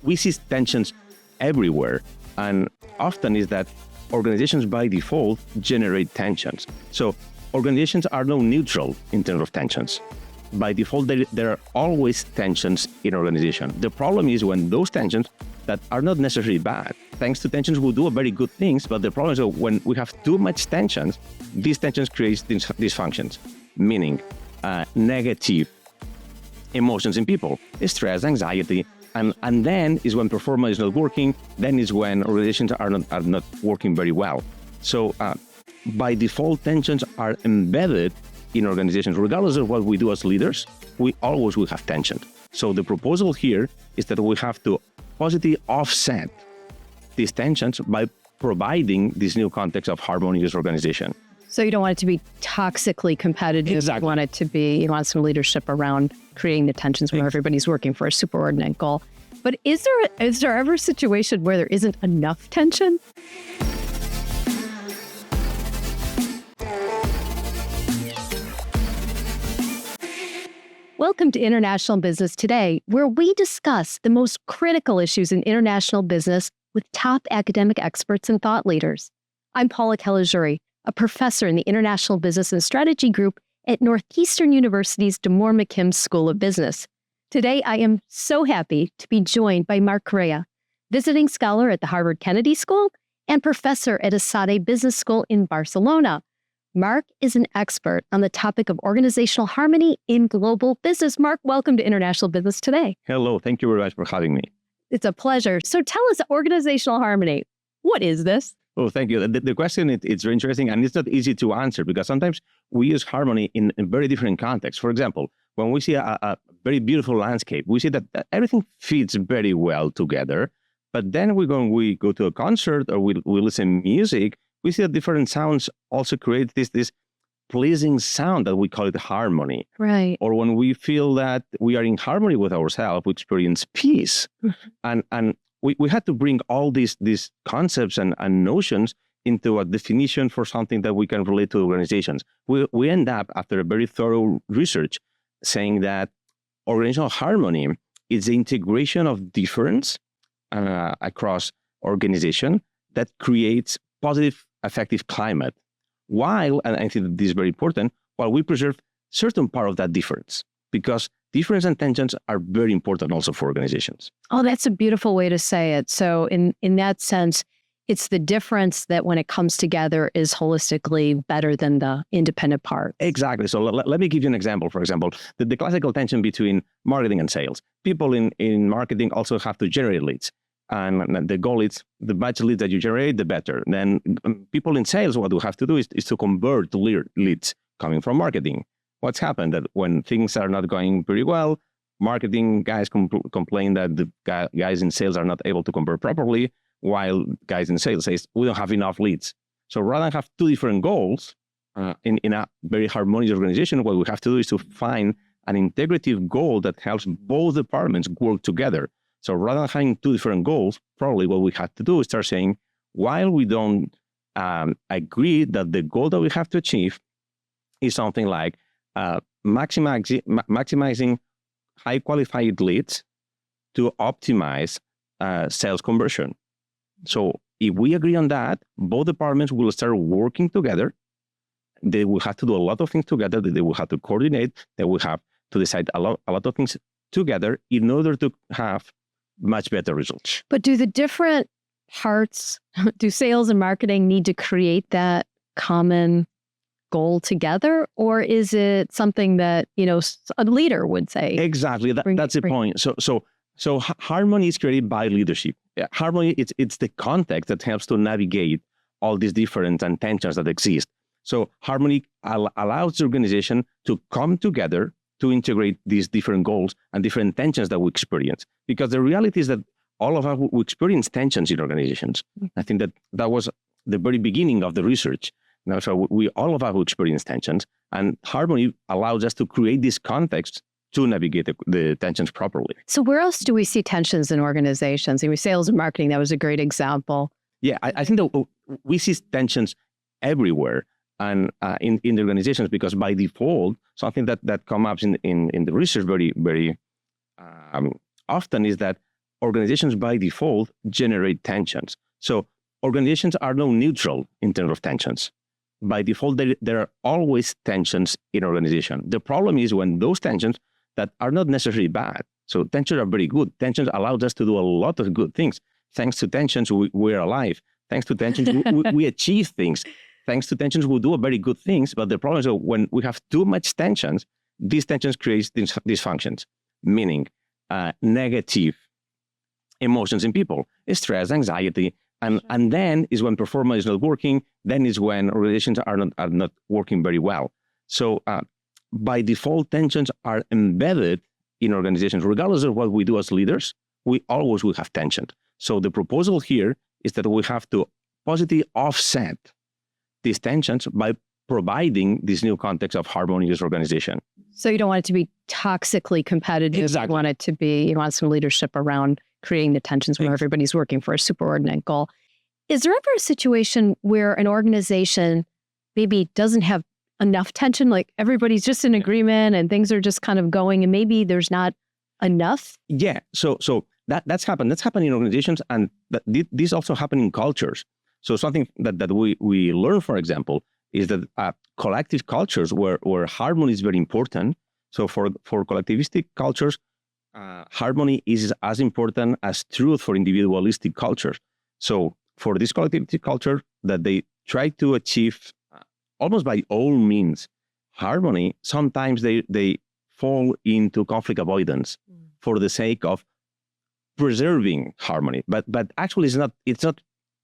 we see tensions everywhere. And often is that organizations by default generate tensions. So organizations are not neutral in terms of tensions. By default, there are always tensions in organization. The problem is when those tensions that are not necessarily bad. Thanks to tensions, we do very good things, but the problem is that when we have too much tensions, these tensions create dysfunctions, meaning negative emotions in people, stress, anxiety, and then is when performance is not working, then is when organizations are not working very well. So by default, tensions are embedded in organizations. Regardless of what we do as leaders, we always will have tension. So the proposal here is that we have to positively offset these tensions by providing this new context of harmonious organization. So you don't want it to be toxically competitive. Exactly. You want some leadership around creating the tensions where everybody's working for a superordinate goal. But is there ever a situation where there isn't enough tension? Welcome to International Business Today, where we discuss the most critical issues in international business with top academic experts and thought leaders. I'm Paula Caligiuri, a professor in the International Business and Strategy Group at Northeastern University's DeMoore McKim School of Business. Today, I am so happy to be joined by Marc Corea, visiting scholar at the Harvard Kennedy School and professor at ESADE Business School in Barcelona. Marc is an expert on the topic of organizational harmony in global business. Marc, welcome to International Business Today. Hello, thank you very much for having me. It's a pleasure. So tell us, organizational harmony, what is this? Oh, thank you. The question, it's very interesting, and it's not easy to answer because sometimes we use harmony in very different contexts. For example, when we see a very beautiful landscape, we see that everything fits very well together. But then we go to a concert or we listen to music, we see that different sounds also create this pleasing sound that we call it harmony. Right. Or when we feel that we are in harmony with ourselves, we experience peace. And we had to bring all these concepts and notions into a definition for something that we can relate to organizations. We end up, after a very thorough research, saying that organizational harmony is the integration of difference across organization that creates positive, effective climate, while, and I think this is very important, while we preserve certain part of that difference, because difference and tensions are very important also for organizations. Oh, that's a beautiful way to say it. So in that sense, it's the difference that when it comes together is holistically better than the independent part. Exactly. So let me give you an example. For example, the classical tension between marketing and sales. People in marketing also have to generate leads. And the goal is the much leads that you generate, the better. Then people in sales, what we have to do is to convert the leads coming from marketing. What's happened that when things are not going pretty well, marketing guys complain that the guys in sales are not able to convert properly, while guys in sales say, we don't have enough leads. So rather than have two different goals in a very harmonious organization, what we have to do is to find an integrative goal that helps both departments work together. So rather than having two different goals, probably what we have to do is start saying, while we don't agree that the goal that we have to achieve is something like maximizing high qualified leads to optimize sales conversion. So if we agree on that, both departments will start working together. They will have to do a lot of things together. They will have to coordinate. They will have to decide a lot of things together in order to have much better results. But do the different parts, do sales and marketing need to create that common goal together? Or is it something that, a leader would say? Exactly. That's the point. So harmony is created by leadership. Harmony, it's the context that helps to navigate all these different tensions that exist. So harmony allows the organization to come together to integrate these different goals and different tensions that we experience. Because the reality is that all of us, we experience tensions in organizations. I think that was the very beginning of the research. So we all of us experience tensions, and harmony allows us to create this context to navigate the tensions properly. So where else do we see tensions in organizations? Sales and marketing, that was a great example. Yeah, I think that we see tensions everywhere and in the organizations, because by default, something that comes up in the research very, very often is that organizations by default generate tensions. So organizations are not neutral in terms of tensions. By default, there are always tensions in organization. The problem is when those tensions that are not necessarily bad. So tensions are very good. Tensions allows us to do a lot of good things. Thanks to tensions, we're alive. Thanks to tensions, we achieve things. Thanks to tensions, we do very good things. But the problem is that when we have too much tensions, these tensions create dysfunctions, meaning negative emotions in people, stress, anxiety, and then is when performance is not working. Then is when organizations are not working very well. So by default, tensions are embedded in organizations, regardless of what we do as leaders. We always will have tension. So the proposal here is that we have to positively offset these tensions by providing this new context of harmonious organization. So you don't want it to be toxically competitive. Exactly. You want it to be, you want some leadership around creating the tensions where everybody's working for a superordinate goal. Is there ever a situation where an organization maybe doesn't have enough tension, like everybody's just in agreement and things are just kind of going and maybe there's not enough? Yeah, so that's happened. That's happened in organizations, and this also happened in cultures. So something that we learn, for example, is that collective cultures where harmony is very important. So for collectivistic cultures, harmony is as important as truth for individualistic cultures. So for this collectivistic culture that they try to achieve almost by all means harmony, sometimes they fall into conflict avoidance for the sake of preserving harmony. But actually it's not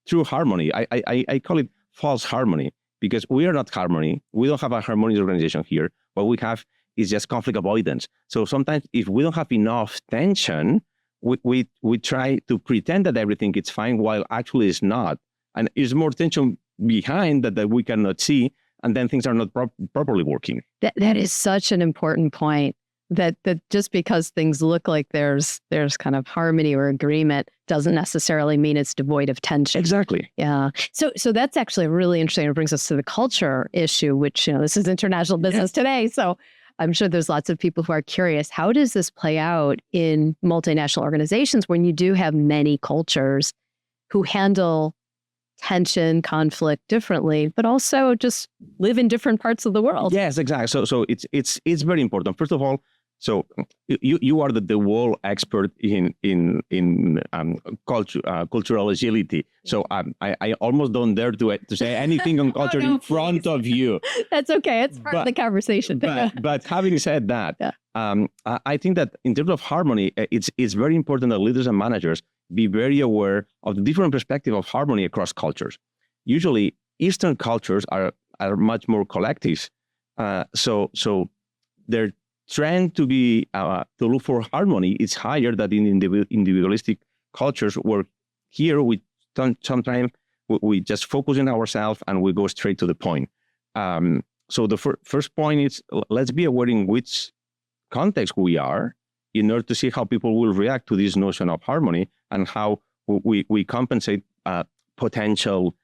true harmony. I call it false harmony, because we are not harmony. We don't have a harmonious organization here. What we have is just conflict avoidance. So sometimes if we don't have enough tension, we try to pretend that everything is fine while actually it's not. And there's more tension behind that we cannot see, and then things are not properly working. That is such an important point, that just because things look like there's kind of harmony or agreement doesn't necessarily mean it's devoid of tension. Exactly. Yeah. So that's actually really interesting. It brings us to the culture issue, which, this is international business today. So I'm sure there's lots of people who are curious, how does this play out in multinational organizations when you do have many cultures who handle tension, conflict differently, but also just live in different parts of the world? Yes, exactly. So it's very important. First of all, so you are the world expert in cultural agility. So I almost don't dare to say anything on culture in front of you. That's okay. It's part of the conversation. But having said that, I think that in terms of harmony, it's very important that leaders and managers be very aware of the different perspective of harmony across cultures. Usually, Eastern cultures are much more collective. So their trend to be to look for harmony is higher than in individualistic cultures, where here we sometimes we just focus on ourselves and we go straight to the point. So the first point is, let's be aware in which context we are, in order to see how people will react to this notion of harmony and how we compensate potential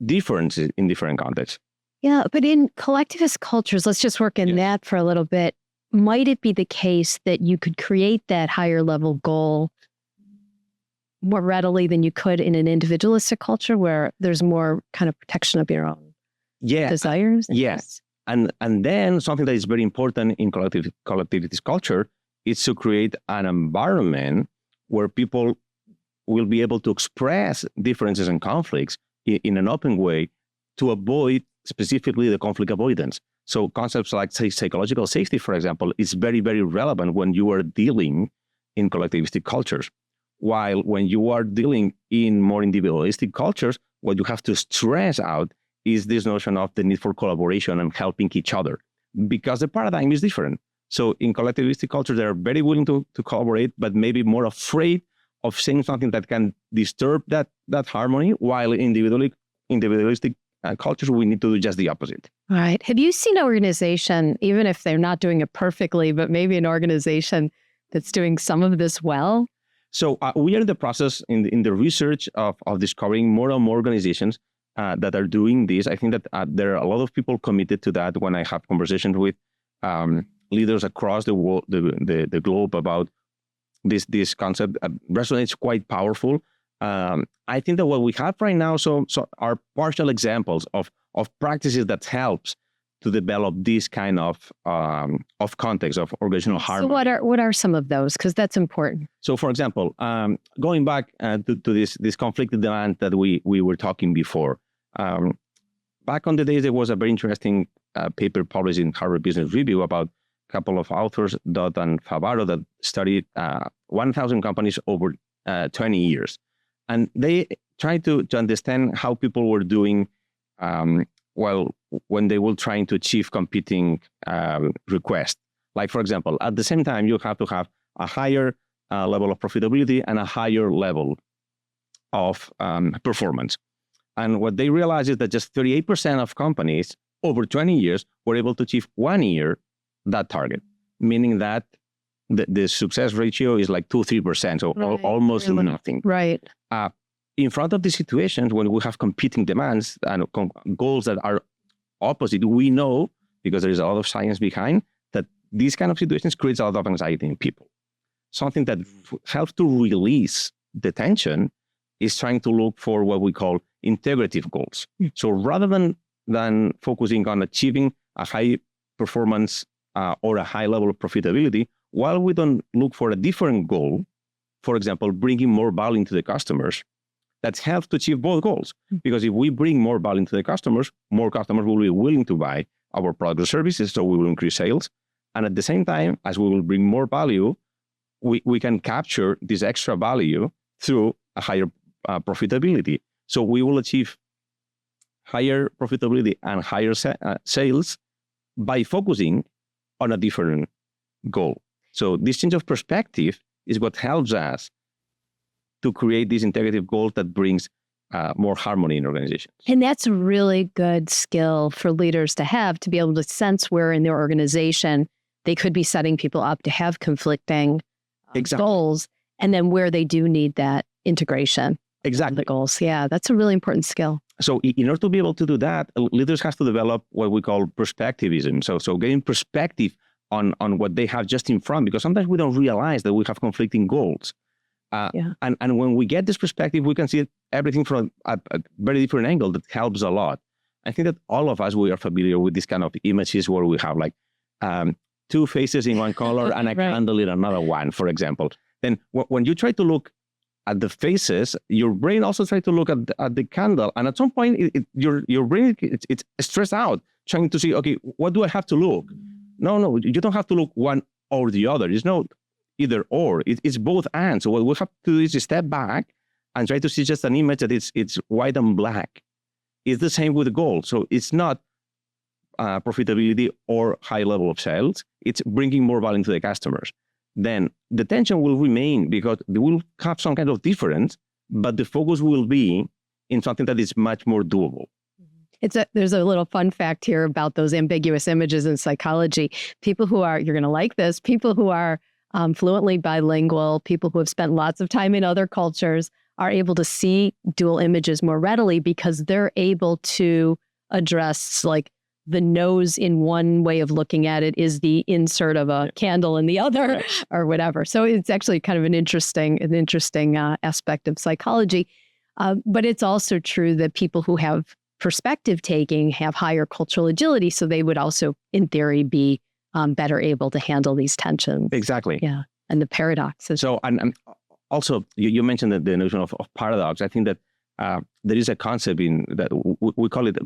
differences in different contexts. Yeah, but in collectivist cultures, let's just work in that for a little bit. Might it be the case that you could create that higher level goal more readily than you could in an individualistic culture where there's more kind of protection of your own desires? Yes. And then something that is very important in collectivist culture is to create an environment where people will be able to express differences and conflicts in an open way to avoid specifically the conflict avoidance. So concepts like, say, psychological safety, for example, is very, very relevant when you are dealing in collectivistic cultures. While when you are dealing in more individualistic cultures, what you have to stress out is this notion of the need for collaboration and helping each other, because the paradigm is different. So in collectivistic culture, they're very willing to collaborate, but maybe more afraid of saying something that can disturb that harmony, while individualistic cultures, we need to do just the opposite. All right. Have you seen an organization, even if they're not doing it perfectly, but maybe an organization that's doing some of this well? So we are in the process in the research of discovering more and more organizations that are doing this. I think that there are a lot of people committed to that when I have conversations with leaders across the world, the globe, about this concept resonates quite powerful. I think that what we have right now so are partial examples of practices that helps to develop this kind of context of organizational harmony. So what are some of those? Because that's important. So, for example, going back to this conflicted demand that we were talking before. Back on the days, there was a very interesting paper published in Harvard Business Review about a couple of authors, Dodd and Favaro, that studied 1,000 companies over 20 years. And they tried to understand how people were doing when they were trying to achieve competing requests. Like, for example, at the same time, you have to have a higher level of profitability and a higher level of performance. And what they realized is that just 38% of companies over 20 years were able to achieve 1 year that target, meaning that the success ratio is like 2-3%, so almost nothing. Right. In front of these situations, when we have competing demands and goals that are opposite, we know, because there is a lot of science behind, that these kind of situations creates a lot of anxiety in people. Something that helps to release the tension is trying to look for what we call integrative goals. So rather than focusing on achieving a high performance or a high level of profitability, while we don't look for a different goal, for example, bringing more value into the customers, that helps to achieve both goals. Because if we bring more value to the customers, more customers will be willing to buy our products or services, so we will increase sales. And at the same time, as we will bring more value, we can capture this extra value through a higher profitability. So we will achieve higher profitability and higher sales by focusing on a different goal. So this change of perspective is what helps us to create these integrative goals that brings more harmony in organizations. And that's a really good skill for leaders to have, to be able to sense where in their organization they could be setting people up to have conflicting goals, and then where they do need that integration. Exactly. The goals. Yeah, that's a really important skill. So in order to be able to do that, leaders have to develop what we call perspectivism. So getting perspective on what they have just in front, because sometimes we don't realize that we have conflicting goals. And when we get this perspective, we can see everything from a very different angle that helps a lot. I think that all of us, we are familiar with this kind of images where we have like two faces in one color and a candle in another one, for example. Then when you try to look at the faces, your brain also tries to look at the candle. And at some point, your brain, it's stressed out, trying to see, okay, what do I have to look? No, you don't have to look one or the other. It's not either or, it's both and. So what we have to do is step back and try to see just an image that it's white and black. It's the same with the goal. So it's not profitability or high level of sales. It's bringing more value to the customers. Then the tension will remain because they will have some kind of difference, but the focus will be in something that is much more doable. There's a little fun fact here about those ambiguous images in psychology. People who are, you're going to like this, people who are fluently bilingual, people who have spent lots of time in other cultures are able to see dual images more readily because they're able to address like the nose in one way of looking at it is the insert of a candle in the other or whatever. So it's actually kind of an interesting aspect of psychology. But it's also true that people who have perspective taking have higher cultural agility. So they would also, in theory, be better able to handle these tensions. Exactly. Yeah. And the paradoxes. So, and also you mentioned the notion of paradox. I think that there is a concept in that we call it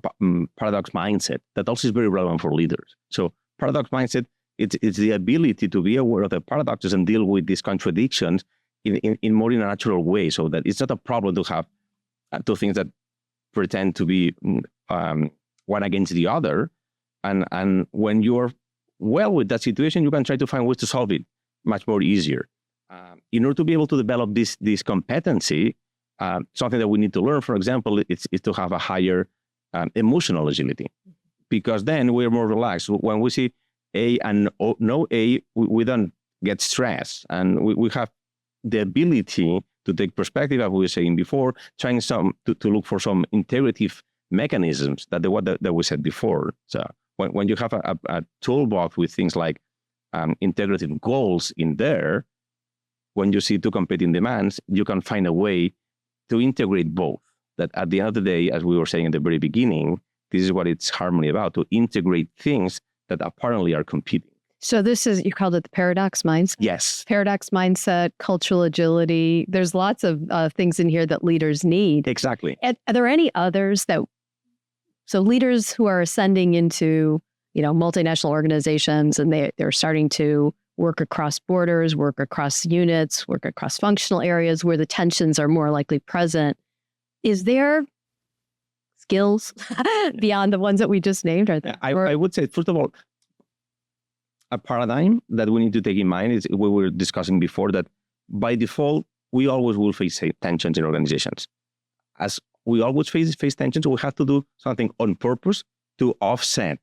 paradox mindset that also is very relevant for leaders. So paradox mindset, it's the ability to be aware of the paradoxes and deal with these contradictions in more in a natural way, so that it's not a problem to have two things that pretend to be one against the other. And when you're well with that situation, you can try to find ways to solve it much more easier. In order to be able to develop this competency, something that we need to learn, for example, is to have a higher emotional agility, because then we're more relaxed. When we see A and no A, we don't get stressed, and we have the ability to take perspective, as we were saying before, trying to look for some integrative mechanisms that we said before. So when you have a toolbox with things like integrative goals in there, when you see two competing demands, you can find a way to integrate both. That at the end of the day, as we were saying at the very beginning, this is what it's harmony about, to integrate things that apparently are competing. So this is, you called it the paradox mindset? Yes. Paradox mindset, cultural agility. There's lots of things in here that leaders need. Exactly. Are there any others so leaders who are ascending into, multinational organizations and they're starting to work across borders, work across units, work across functional areas where the tensions are more likely present. Is there skills beyond the ones that we just named? I would say, first of all, a paradigm that we need to take in mind is what we were discussing before, that by default, we always will face tensions in organizations. As we always face tensions, we have to do something on purpose to offset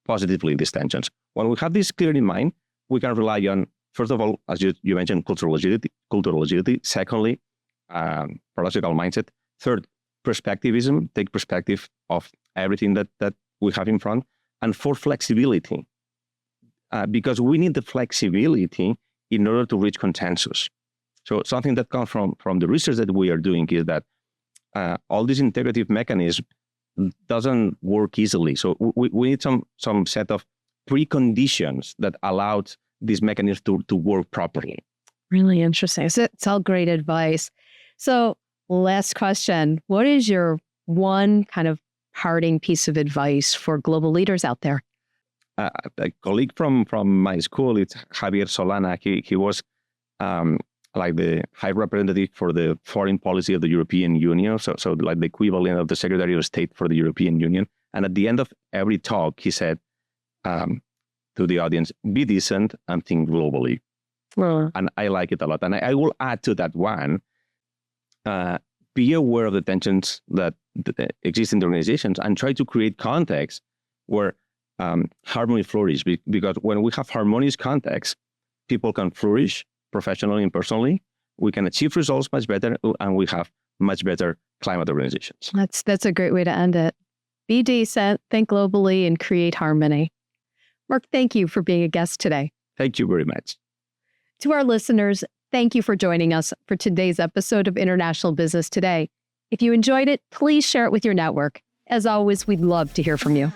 positively these tensions. When we have this clear in mind, we can rely on, first of all, as you mentioned, cultural agility. Secondly, paradoxical mindset. Third, perspectivism, take perspective of everything that we have in front. And fourth, flexibility, because we need the flexibility in order to reach consensus. So something that comes from the research that we are doing is that all this integrative mechanism doesn't work easily. So we need some set of preconditions that allowed this mechanism to work properly. Really interesting. So it's all great advice. So last question, what is your one kind of parting piece of advice for global leaders out there? A colleague from my school, it's Javier Solana. He was like the high representative for the foreign policy of the European Union, so like the equivalent of the Secretary of State for the European Union. And at the end of every talk, he said to the audience, be decent and think globally. Well, and I like it a lot. And I will add to that one, be aware of the tensions that exist in the organizations and try to create context where harmony flourish. Because when we have harmonious context, people can flourish professionally and personally. We can achieve results much better, and we have much better climate organizations. That's a great way to end it. Be decent, think globally, and create harmony. Marc, thank you for being a guest today. Thank you very much. To our listeners, thank you for joining us for today's episode of International Business Today. If you enjoyed it, please share it with your network. As always, we'd love to hear from you.